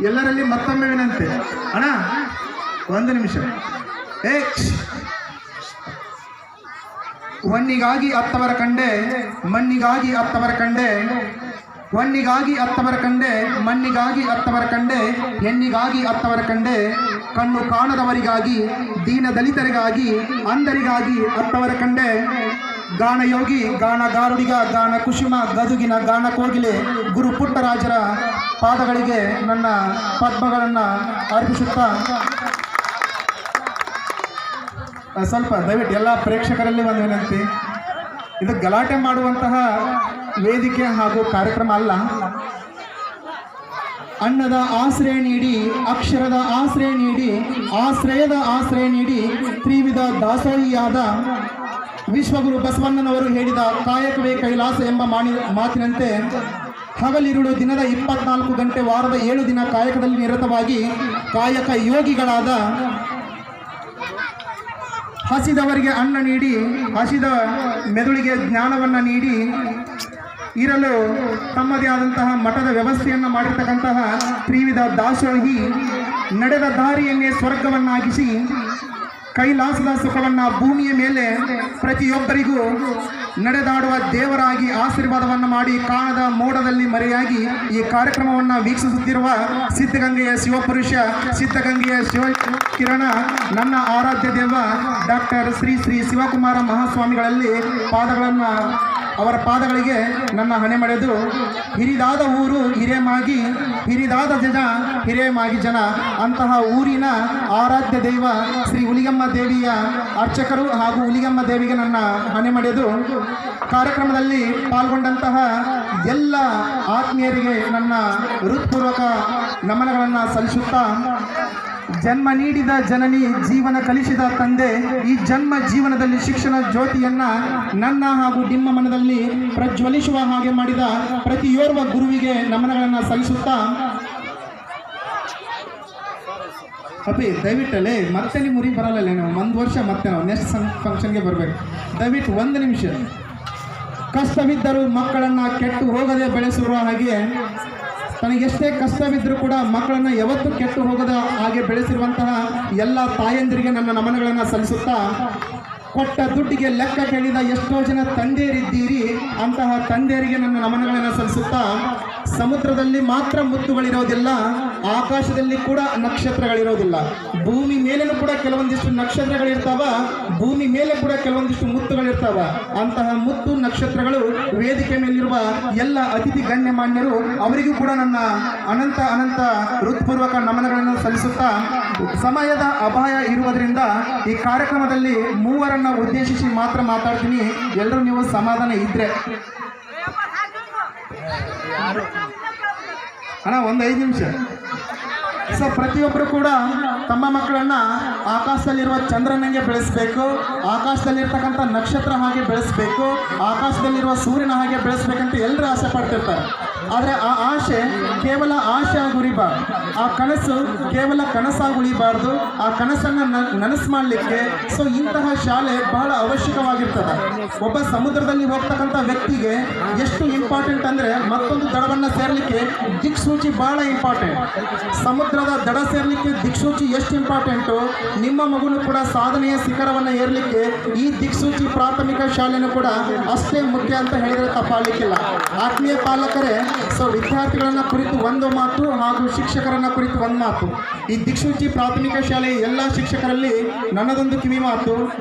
ಎಲ್ಲರಲ್ಲಿ ಮತ್ತೊಮ್ಮೆ ವಿನಂತಿ. ಅಣ್ಣ ಒಂದು ನಿಮಿಷ. ಹೊನ್ನಿಗಾಗಿ ಅತ್ತವರ ಕಂಡೆ, ಮಣ್ಣಿಗಾಗಿ ಅತ್ತವರ ಕಂಡೆ, ಹೊನ್ನಿಗಾಗಿ ಅತ್ತವರ ಕಂಡೆ, ಮಣ್ಣಿಗಾಗಿ ಅತ್ತವರ ಕಂಡೆ, ಹೆಣ್ಣಿಗಾಗಿ ಅತ್ತವರ ಕಂಡೆ, ಕಣ್ಣು ಕಾಣದವರಿಗಾಗಿ, ದೀನ ದಲಿತರಿಗಾಗಿ, ಅಂಧರಿಗಾಗಿ ಅತ್ತವರ ಕಂಡೆ. ಗಾನಯೋಗಿ, ಗಾನ ಗಾರುಡಿಗ, ಗಾನ ಕುಸುಮ, ಗದುಗಿನ ಗಾನ ಕೋಗಿಲೆ ಗುರು ಪುಟ್ಟರಾಜರ ಪಾದಗಳಿಗೆ ನನ್ನ ಪದ್ಮಗಳನ್ನು ಅರ್ಪಿಸುತ್ತಾ, ಸ್ವಲ್ಪ ದಯವಿಟ್ಟು ಎಲ್ಲ ಪ್ರೇಕ್ಷಕರಲ್ಲಿ ಒಂದು ವಿನಂತಿ, ಇದು ಗಲಾಟೆ ಮಾಡುವಂತಹ ವೇದಿಕೆ ಹಾಗೂ ಕಾರ್ಯಕ್ರಮ ಅಲ್ಲ. ಅನ್ನದ ಆಶ್ರಯ ನೀಡಿ, ಅಕ್ಷರದ ಆಶ್ರಯ ನೀಡಿ, ಆಶ್ರಯದ ಆಶ್ರಯ ನೀಡಿ, ತ್ರಿವಿಧ ದಾಸೋಹಿಯಾದ ವಿಶ್ವಗುರು ಬಸವಣ್ಣನವರು ಹೇಳಿದ ಕಾಯಕವೇ ಕೈಲಾಸ ಎಂಬ ಮಾತಿನಂತೆ ಹಗಲಿರುಳು ದಿನದ 24 ಗಂಟೆ ವಾರದ 7 ದಿನ ಕಾಯಕದಲ್ಲಿ ನಿರತವಾಗಿ ಕಾಯಕ ಯೋಗಿಗಳಾದ ಹಸಿದವರಿಗೆ ಅನ್ನ ನೀಡಿ, ಹಸಿದ ಮೆದುಳಿಗೆ ಜ್ಞಾನವನ್ನು ನೀಡಿ ಇರಲು ತಮ್ಮದೇ ಆದಂತಹ ಮಠದ ವ್ಯವಸ್ಥೆಯನ್ನು ಮಾಡಿರ್ತಕ್ಕಂತಹ ತ್ರಿವಿಧ ದಾಸೋಹಿ ನಡೆದ ದಾರಿಯನ್ನೇ ಸ್ವರ್ಗವನ್ನಾಗಿಸಿ ಕೈಲಾಸದ ಸುಖವನ್ನು ಭೂಮಿಯ ಮೇಲೆ ಪ್ರತಿಯೊಬ್ಬರಿಗೂ ನಡೆದಾಡುವ ದೇವರಾಗಿ ಆಶೀರ್ವಾದವನ್ನು ಮಾಡಿ ಕಾಣದ ಮೋಡದಲ್ಲಿ ಮರೆಯಾಗಿ ಈ ಕಾರ್ಯಕ್ರಮವನ್ನು ವೀಕ್ಷಿಸುತ್ತಿರುವ ಸಿದ್ಧಗಂಗೆಯ ಶಿವಪುರುಷ, ಸಿದ್ಧಗಂಗೆಯ ಶಿವಕಿರಣ, ನನ್ನ ಆರಾಧ್ಯ ದೇವ ಡಾಕ್ಟರ್ ಶ್ರೀ ಶ್ರೀ ಶಿವಕುಮಾರ ಮಹಾಸ್ವಾಮಿಗಳಲ್ಲಿ ಅವರ ಪಾದಗಳಿಗೆ ನನ್ನ ಹಣೆ ಮಳೆದು, ಹಿರಿದಾದ ಊರು ಹಿರೇಮಾಗಿ, ಹಿರಿದಾದ ಜನ ಹಿರೇಮಾಗಿ ಜನ, ಅಂತಹ ಊರಿನ ಆರಾಧ್ಯ ದೈವ ಶ್ರೀ ಹುಲಿಗಮ್ಮ ದೇವಿಯ ಅರ್ಚಕರು ಹಾಗೂ ಹುಲಿಗಮ್ಮ ದೇವಿಗೆ ನನ್ನ ಹಣೆ ಮಳೆದು, ಕಾರ್ಯಕ್ರಮದಲ್ಲಿ ಪಾಲ್ಗೊಂಡಂತಹ ಎಲ್ಲ ಆತ್ಮೀಯರಿಗೆ ನನ್ನ ಹೃತ್ಪೂರ್ವಕ ನಮನಗಳನ್ನು ಸಲ್ಲಿಸುತ್ತಾ, ಜನ್ಮ ನೀಡಿದ ಜನನಿ, ಜೀವನ ಕಲಿಸಿದ ತಂದೆ, ಈ ಜನ್ಮ ಜೀವನದಲ್ಲಿ ಶಿಕ್ಷಣ ಜ್ಯೋತಿಯನ್ನು ನನ್ನ ಹಾಗೂ ನಿಮ್ಮ ಮನದಲ್ಲಿ ಪ್ರಜ್ವಲಿಸುವ ಹಾಗೆ ಮಾಡಿದ ಪ್ರತಿಯೋರ್ವ ಗುರುವಿಗೆ ನಮನಗಳನ್ನು ಸಲ್ಲಿಸುತ್ತಾ, ಅಪ್ಪಿ ದಯವಿಟ್ಟಲ್ಲೇ ಮತ್ತೆ ನೀವು ಮುರಿ ಬರಲ್ಲ, ನಾವು 1 ವರ್ಷ ಮತ್ತೆ ನಾವು ನೆಕ್ಸ್ಟ್ ಫಂಕ್ಷನ್ಗೆ ಬರಬೇಕು. ದಯವಿಟ್ಟು 1 ನಿಮಿಷ. ಕಷ್ಟವಿದ್ದರೂ ಮಕ್ಕಳನ್ನು ಕೆಟ್ಟು ಹೋಗದೆ ಬೆಳೆಸಿರುವ ಹಾಗೆ, ತನಗೆಷ್ಟೇ ಕಷ್ಟವಿದ್ದರೂ ಕೂಡ ಮಕ್ಕಳನ್ನು ಯಾವತ್ತೂ ಕೆಟ್ಟು ಹೋಗದ ಹಾಗೆ ಬೆಳೆಸಿರುವಂತಹ ಎಲ್ಲ ತಾಯಂದಿರಿಗೆ ನನ್ನ ನಮನಗಳನ್ನು ಸಲ್ಲಿಸುತ್ತಾ, ಕೊಟ್ಟ ದುಡ್ಡಿಗೆ ಲೆಕ್ಕ ಕೇಳಿದ ಎಷ್ಟೋ ಜನ ತಂದೆಯರಿದ್ದೀರಿ, ಅಂತಹ ತಂದೆಯರಿಗೆ ನನ್ನ ನಮನಗಳನ್ನು ಸಲ್ಲಿಸುತ್ತಾ, ಸಮುದ್ರದಲ್ಲಿ ಮಾತ್ರ ಮುತ್ತುಗಳಿರೋದಿಲ್ಲ, ಆಕಾಶದಲ್ಲಿ ಕೂಡ ನಕ್ಷತ್ರಗಳಿರೋದಿಲ್ಲ, ಭೂಮಿ ಮೇಲೆನೂ ಕೂಡ ಕೆಲವೊಂದಿಷ್ಟು ನಕ್ಷತ್ರಗಳಿರ್ತಾವ, ಭೂಮಿ ಮೇಲೆ ಕೂಡ ಕೆಲವೊಂದಿಷ್ಟು ಮುತ್ತುಗಳಿರ್ತಾವ. ಅಂತಹ ಮುತ್ತು ನಕ್ಷತ್ರಗಳು ವೇದಿಕೆ ಮೇಲಿರುವ ಎಲ್ಲ ಅತಿಥಿ ಗಣ್ಯಮಾನ್ಯರು ಅವರಿಗೂ ಕೂಡ ನನ್ನ ಅನಂತ ಅನಂತ ಹೃತ್ಪೂರ್ವಕ ನಮನಗಳನ್ನು ಸಲ್ಲಿಸುತ್ತಾ, ಸಮಯದ ಅಪಾಯ ಇರುವುದರಿಂದ ಈ ಕಾರ್ಯಕ್ರಮದಲ್ಲಿ 3 ಉದ್ದೇಶಿಸಿ ಮಾತ್ರ ಮಾತಾಡ್ತೀನಿ. ಎಲ್ಲರೂ ನೀವು ಸಮಾಧಾನ ಇದ್ರೆ ಅಣ್ಣ 1 5 ನಿಮಿಷ. ಸೊ ಪ್ರತಿಯೊಬ್ಬರು ಕೂಡ ತಮ್ಮ ಮಕ್ಕಳನ್ನು ಆಕಾಶದಲ್ಲಿರುವ ಚಂದ್ರನಂಗೆ ಬೆಳೆಸಬೇಕು, ಆಕಾಶದಲ್ಲಿರ್ತಕ್ಕಂಥ ನಕ್ಷತ್ರ ಹಾಗೆ ಬೆಳೆಸಬೇಕು, ಆಕಾಶದಲ್ಲಿರುವ ಸೂರ್ಯನ ಹಾಗೆ ಬೆಳೆಸಬೇಕಂತ ಎಲ್ಲರೂ ಆಸೆ ಪಡ್ತಿರ್ತಾರೆ. ಆದರೆ ಆ ಆಸೆ ಕೇವಲ ಆಸೆ ಆಗಿ ಉಳಿಬಾರ್ದು, ಆ ಕನಸು ಕೇವಲ ಕನಸಾಗಿ ಉಳಿಬಾರ್ದು, ಆ ಕನಸನ್ನು ನನಸು ಮಾಡಲಿಕ್ಕೆ ಸೊ ಇಂತಹ ಶಾಲೆ ಬಹಳ ಅವಶ್ಯಕವಾಗಿರ್ತದೆ. ಒಬ್ಬ ಸಮುದ್ರದಲ್ಲಿ ಹೋಗ್ತಕ್ಕಂಥ ವ್ಯಕ್ತಿಗೆ ಎಷ್ಟು ಇಂಪಾರ್ಟೆಂಟ್ ಅಂದರೆ, ಮತ್ತೊಂದು ದಡವನ್ನು ಸೇರಲಿಕ್ಕೆ ದಿಕ್ಸೂಚಿ ಬಹಳ ಇಂಪಾರ್ಟೆಂಟ್. ಸಮುದ್ರದ ದಡ ಸೇರಲಿಕ್ಕೆ ದಿಕ್ಸೂಚಿ ಎಷ್ಟು ಇಂಪಾರ್ಟೆಂಟು, ನಿಮ್ಮ ಮಗುನು ಕೂಡ ಸಾಧನೆಯ ಶಿಖರವನ್ನು ಏರಲಿಕ್ಕೆ ಈ ದಿಕ್ಸೂಚಿ ಪ್ರಾಥಮಿಕ ಶಾಲೆನೂ ಕೂಡ ಅಷ್ಟೇ ಮುಖ್ಯ ಅಂತ ಹೇಳಿದರೆ ತಪ್ಪಾಗಲಿಕ್ಕಿಲ್ಲ. ಆತ್ಮೀಯ ಪಾಲಕರೇ, ಸೊ ವಿದ್ಯಾರ್ಥಿಗಳನ್ನು ಕುರಿತು 1 ಮಾತು ಹಾಗೂ ಶಿಕ್ಷಕರನ್ನು ಕುರಿತು 1 ಮಾತು. ಈ ದಿಕ್ಸೂಚಿ ಪ್ರಾಥಮಿಕ ಶಾಲೆಯ ಎಲ್ಲ ಶಿಕ್ಷಕರಲ್ಲಿ ನನ್ನದೊಂದು ಕಿವಿ ಮಾತು,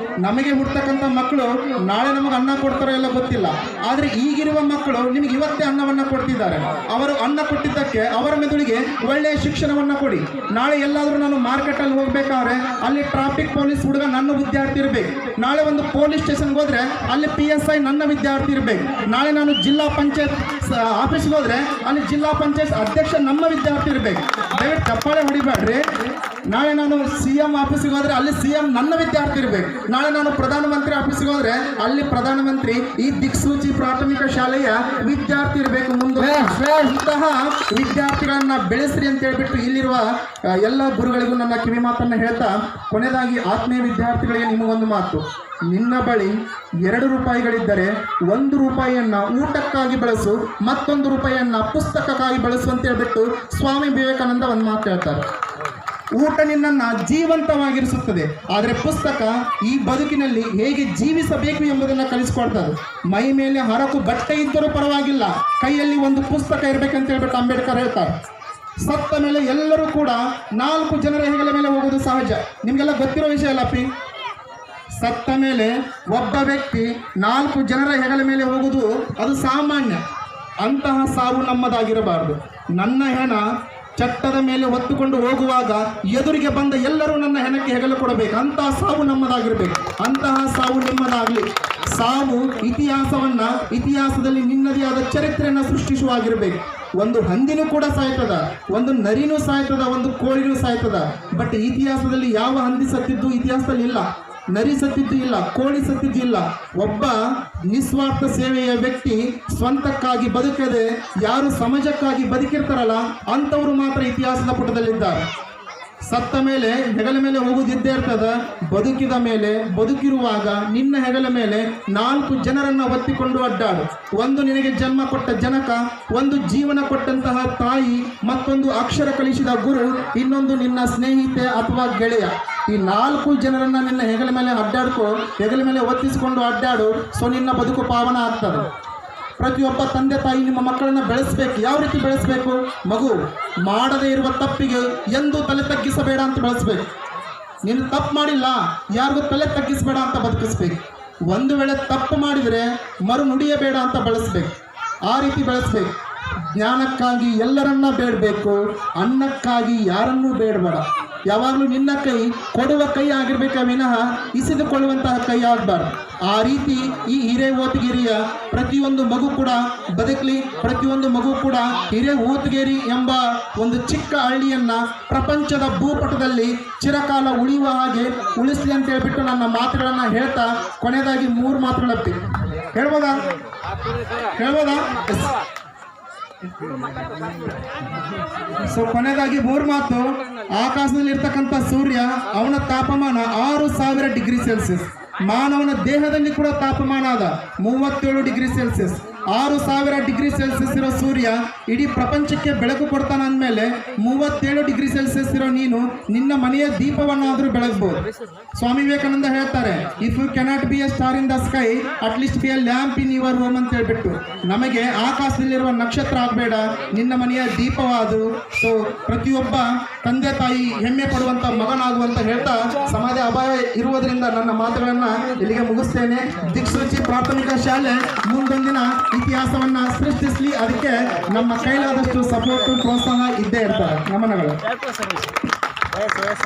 ನಮಗೆ ಹುಡ್ತಕ್ಕಂಥ ಮಕ್ಕಳು ನಾಳೆ ನಮಗೆ ಅನ್ನ ಕೊಡ್ತಾರೋ ಎಲ್ಲ ಗೊತ್ತಿಲ್ಲ, ಆದರೆ ಈಗಿರುವ ಮಕ್ಕಳು ನಿಮಗೆ ಇವತ್ತೇ ಅನ್ನವನ್ನು ಕೊಡ್ತಿದ್ದಾರೆ. ಅವರು ಅನ್ನ ಕೊಟ್ಟಿದ್ದಕ್ಕೆ ಅವರ ಮೆದುಳಿಗೆ ಒಳ್ಳೆಯ ಶಿಕ್ಷಣವನ್ನು ಕೊಡಿ. ನಾಳೆ ಎಲ್ಲಾದರೂ ನಾನು ಮಾರ್ಕೆಟಲ್ಲಿ ಹೋಗ್ಬೇಕಾದ್ರೆ ಅಲ್ಲಿ ಟ್ರಾಫಿಕ್ ಪೊಲೀಸ್ ಹುಡುಗ ನನ್ನ ವಿದ್ಯಾರ್ಥಿ ಇರಬೇಕು, ನಾಳೆ ಒಂದು ಪೊಲೀಸ್ ಸ್ಟೇಷನ್ಗೆ ಹೋದರೆ ಅಲ್ಲಿ PSI ನನ್ನ ವಿದ್ಯಾರ್ಥಿ ಇರಬೇಕು, ನಾಳೆ ನಾನು ಜಿಲ್ಲಾ ಪಂಚಾಯತ್ ಆಫೀಸ್ಗೆ ಹೋದರೆ ಅಲ್ಲಿ ಜಿಲ್ಲಾ ಪಂಚಾಯತ್ ಅಧ್ಯಕ್ಷ ನಮ್ಮ ವಿದ್ಯಾರ್ಥಿ ಇರಬೇಕು. ದಯವಿಟ್ಟು ಚಪ್ಪಾಳೆ ಹೊಡಿಬೇಡ್ರಿ. ನಾಳೆ ನಾನು CM ಆಫೀಸಿಗೆ ಹೋದ್ರೆ ಅಲ್ಲಿ CM ನನ್ನ ವಿದ್ಯಾರ್ಥಿ ಇರಬೇಕು. ನಾಳೆ ನಾನು ಪ್ರಧಾನಮಂತ್ರಿ ಆಫೀಸಿಗೆ ಹೋದ್ರೆ ಅಲ್ಲಿ ಪ್ರಧಾನಮಂತ್ರಿ ಈ ದಿಕ್ಸೂಚಿ ಪ್ರಾಥಮಿಕ ಶಾಲೆಯ ವಿದ್ಯಾರ್ಥಿ ಇರಬೇಕು. ಮುಂದೆ ಇಂತಹ ವಿದ್ಯಾರ್ಥಿಗಳನ್ನ ಬೆಳೆಸ್ರಿ ಅಂತ ಹೇಳ್ಬಿಟ್ಟು ಇಲ್ಲಿರುವ ಎಲ್ಲ ಗುರುಗಳಿಗೂ ನನ್ನ ಕಿವಿ ಮಾತನ್ನ ಹೇಳ್ತಾ, ಕೊನೆಯದಾಗಿ ಆತ್ಮೀಯ ವಿದ್ಯಾರ್ಥಿಗಳಿಗೆ ನಿಮಗೊಂದು ಮಾತು. ನಿನ್ನ ಬಳಿ 2 ರೂಪಾಯಿಗಳಿದ್ದರೆ 1 ರೂಪಾಯಿಯನ್ನ ಊಟಕ್ಕಾಗಿ ಬಳಸು, ಮತ್ತೊಂದು ರೂಪಾಯಿಯನ್ನ ಪುಸ್ತಕಕ್ಕಾಗಿ ಬಳಸು ಅಂತ ಹೇಳ್ಬಿಟ್ಟು ಸ್ವಾಮಿ ವಿವೇಕಾನಂದ ಒಂದು ಮಾತು ಹೇಳ್ತಾರೆ. ಊಟ ನಿನ್ನನ್ನು ಜೀವಂತವಾಗಿರಿಸುತ್ತದೆ, ಆದರೆ ಪುಸ್ತಕ ಈ ಬದುಕಿನಲ್ಲಿ ಹೇಗೆ ಜೀವಿಸಬೇಕು ಎಂಬುದನ್ನು ಕಲಿಸ್ಕೊಡ್ತದೆ. ಮೈ ಮೇಲೆ ಹರಕು ಬಟ್ಟೆ ಇದ್ದರೂ ಪರವಾಗಿಲ್ಲ, ಕೈಯಲ್ಲಿ ಒಂದು ಪುಸ್ತಕ ಇರಬೇಕಂತ ಹೇಳ್ಬಿಟ್ಟು ಅಂಬೇಡ್ಕರ್ ಹೇಳ್ತಾರೆ. ಸತ್ತ ಮೇಲೆ ಎಲ್ಲರೂ ಕೂಡ 4 ಜನರ ಹೆಗಲ ಮೇಲೆ ಹೋಗೋದು ಸಹಜ. ನಿಮಗೆಲ್ಲ ಗೊತ್ತಿರೋ ವಿಷಯ ಅಲ್ಲ ಅಪ್ಪಿ. ಸತ್ತ ಮೇಲೆ ಒಬ್ಬ ವ್ಯಕ್ತಿ 4 ಜನರ ಹೆಗಲ ಮೇಲೆ ಹೋಗುವುದು ಅದು ಸಾಮಾನ್ಯ. ಅಂತಹ ಸಾವು ನಮ್ಮದಾಗಿರಬಾರದು. ನನ್ನ ಹೆಣ ಚಟ್ಟದ ಮೇಲೆ ಹೊತ್ತುಕೊಂಡು ಹೋಗುವಾಗ ಎದುರಿಗೆ ಬಂದ ಎಲ್ಲರೂ ನನ್ನ ಹೆಣಕ್ಕೆ ಹೆಗಲು ಕೊಡಬೇಕು. ಅಂತಹ ಸಾವು ನಮ್ಮದಾಗಿರಬೇಕು. ಅಂತಹ ಸಾವು ನಿಮ್ಮದಾಗಲಿ. ಸಾವು ಇತಿಹಾಸದಲ್ಲಿ ನಿನ್ನದೇ ಆದ ಚರಿತ್ರೆಯನ್ನು ಸೃಷ್ಟಿಸುವಾಗಿರಬೇಕು. ಒಂದು ಹಂದಿನೂ ಕೂಡ ಸಾಯ್ತದ, ಒಂದು ನರಿನೂ ಸಾಯ್ತದ, ಒಂದು ಕೋಳಿನೂ ಸಾಯ್ತದ. ಬಟ್ ಇತಿಹಾಸದಲ್ಲಿ ಯಾವ ಹಂದಿ ಸತ್ತಿದ್ದು ಇತಿಹಾಸದಲ್ಲಿ ಇಲ್ಲ, ನರಿ ಸತ್ತಿದ್ದು ಇಲ್ಲ, ಕೋಳಿ ಸತ್ತಿದ್ದು ಇಲ್ಲ. ಒಬ್ಬ ನಿಸ್ವಾರ್ಥ ಸೇವೆಯ ವ್ಯಕ್ತಿ ಸ್ವಂತಕ್ಕಾಗಿ ಬದುಕದೆ ಯಾರು ಸಮಾಜಕ್ಕಾಗಿ ಬದುಕಿರ್ತಾರಲ್ಲ ಅಂಥವರು ಮಾತ್ರ ಇತಿಹಾಸದ ಪುಟದಲ್ಲಿದ್ದಾರೆ. ಸತ್ತ ಮೇಲೆ ಹೆಗಲ ಮೇಲೆ ಹೋಗುವುದಿದ್ದೇ ಇರ್ತದ. ಬದುಕಿದ ಮೇಲೆ, ಬದುಕಿರುವಾಗ ನಿನ್ನ ಹೆಗಲ ಮೇಲೆ 4 ಜನರನ್ನು ಒತ್ತಿಕೊಂಡು ಅಡ್ಡಾಡು. ಒಂದು ನಿನಗೆ ಜನ್ಮ ಕೊಟ್ಟ ಜನಕ, ಒಂದು ಜೀವನ ಕೊಟ್ಟಂತಹ ತಾಯಿ, ಮತ್ತೊಂದು ಅಕ್ಷರ ಕಲಿಸಿದ ಗುರು, ಇನ್ನೊಂದು ನಿನ್ನ ಸ್ನೇಹಿತೆ ಅಥವಾ ಗೆಳೆಯ. ಈ 4 ಜನರನ್ನ ನಿನ್ನ ಹೆಗಲ ಮೇಲೆ ಹೆಗಲ ಮೇಲೆ ಒತ್ತಿಸಿಕೊಂಡು ಅಡ್ಡಾಡು. ಸೊ ನಿನ್ನ ಬದುಕು ಪಾವನ ಆಗ್ತದೆ. ಪ್ರತಿಯೊಬ್ಬ ತಂದೆ ತಾಯಿ ನಿಮ್ಮ ಮಕ್ಕಳನ್ನು ಬೆಳೆಸಬೇಕು. ಯಾವ ರೀತಿ ಬೆಳೆಸಬೇಕು? ಮಗು ಮಾಡದೇ ಇರುವ ತಪ್ಪಿಗೆ ಎಂದೂ ತಲೆ ತಗ್ಗಿಸಬೇಡ ಅಂತ ಬೆಳೆಸಬೇಕು. ನೀನು ತಪ್ಪು ಮಾಡಿಲ್ಲ, ಯಾರಿಗೂ ತಲೆ ತಗ್ಗಿಸಬೇಡ ಅಂತ ಬದುಕಿಸ್ಬೇಕು. ಒಂದು ವೇಳೆ ತಪ್ಪು ಮಾಡಿದರೆ ಮರು ನುಡಿಯಬೇಡ ಅಂತ ಬೆಳೆಸ್ಬೇಕು. ಆ ರೀತಿ ಬೆಳೆಸ್ಬೇಕು. ಜ್ಞಾನಕ್ಕಾಗಿ ಎಲ್ಲರನ್ನ ಬೇಡಬೇಕು, ಅನ್ನಕ್ಕಾಗಿ ಯಾರನ್ನೂ ಬೇಡಬೇಡ. ಯಾವಾಗಲೂ ನಿನ್ನ ಕೈ ಕೊಡುವ ಕೈ ಆಗಿರ್ಬೇಕ ವಿನಃ ಇಸಿದುಕೊಳ್ಳುವಂತಹ ಕೈ ಆಗಬಾರ್ದು. ಆ ರೀತಿ ಈ ಹಿರೇಓತಗೇರಿಯ ಪ್ರತಿಯೊಂದು ಮಗು ಕೂಡ ಬದುಕಲಿ. ಪ್ರತಿಯೊಂದು ಮಗು ಕೂಡ ಹಿರೇಓತಗೇರಿ ಎಂಬ ಒಂದು ಚಿಕ್ಕ ಹಳ್ಳಿಯನ್ನ ಪ್ರಪಂಚದ ಭೂಪಟದಲ್ಲಿ ಚಿರಕಾಲ ಉಳಿಯುವ ಹಾಗೆ ಉಳಿಸ್ಲಿ ಅಂತ ಹೇಳ್ಬಿಟ್ಟು ನನ್ನ ಮಾತುಗಳನ್ನು ಹೇಳ್ತಾ ಕೊನೆಯದಾಗಿ 3 ಮಾತುಗಳಪ್ಪಿ ಹೇಳ್ಬೋದಾ? ಸೊ ಕೊನೆಯದಾಗಿ 3 ಮಾತು. ಆಕಾಶದಲ್ಲಿ ಇರ್ತಕ್ಕಂಥ ಸೂರ್ಯ, ಅವನ ತಾಪಮಾನ 6000 ಡಿಗ್ರಿ ಸೆಲ್ಸಿಯಸ್. ಮಾನವನ ದೇಹದಲ್ಲಿ ಕೂಡ ತಾಪಮಾನ ಅದ 37 ಡಿಗ್ರಿ ಸೆಲ್ಸಿಯಸ್. 6000 ಡಿಗ್ರಿ ಸೆಲ್ಸಿಯಸ್ ಇರೋ ಸೂರ್ಯ ಇಡೀ ಪ್ರಪಂಚಕ್ಕೆ ಬೆಳಕು ಕೊಡ್ತಾನ ಅಂದಮೇಲೆ 37 ಡಿಗ್ರಿ ಸೆಲ್ಸಿಯಸ್ ಇರೋ ನೀನು ನಿನ್ನ ಮನೆಯ ದೀಪವನ್ನಾದರೂ ಬೆಳಗ್ಬೋದು. ಸ್ವಾಮಿ ವಿವೇಕಾನಂದ ಹೇಳ್ತಾರೆ, if you cannot be a star in the sky, at least be a lamp in your home ಅಂತ ಹೇಳ್ಬಿಟ್ಟು. ನಮಗೆ ಆಕಾಶದಲ್ಲಿರುವ ನಕ್ಷತ್ರ ಆಗಬೇಡ, ನಿನ್ನ ಮನೆಯ ದೀಪವಾದು. ಸೊ ಪ್ರತಿಯೊಬ್ಬ ತಂದೆ ತಾಯಿ ಹೆಮ್ಮೆ ಪಡುವಂತ ಮಗನಾಗುವಂತ ಹೇಳ್ತಾ ಸಮಾಜ ಅಪಾಯ ಇರುವುದರಿಂದ ನನ್ನ ಮಾತುಗಳನ್ನ ಇಲ್ಲಿಗೆ ಮುಗಿಸ್ತೇನೆ. ದಿಕ್ಸೂಚಿ ಪ್ರಾಥಮಿಕ ಶಾಲೆ ಮುಂದೊಂದಿನ ಇತಿಹಾಸವನ್ನ ಸೃಷ್ಟಿಸಲಿ. ಅದಕ್ಕೆ ನಮ್ಮ ಕೈಲಾದಷ್ಟು ಸಪೋರ್ಟ್ ಪ್ರೋತ್ಸಾಹ ಇದ್ದೇ ಇರ್ತಾರೆ. ನಮನಗಳು.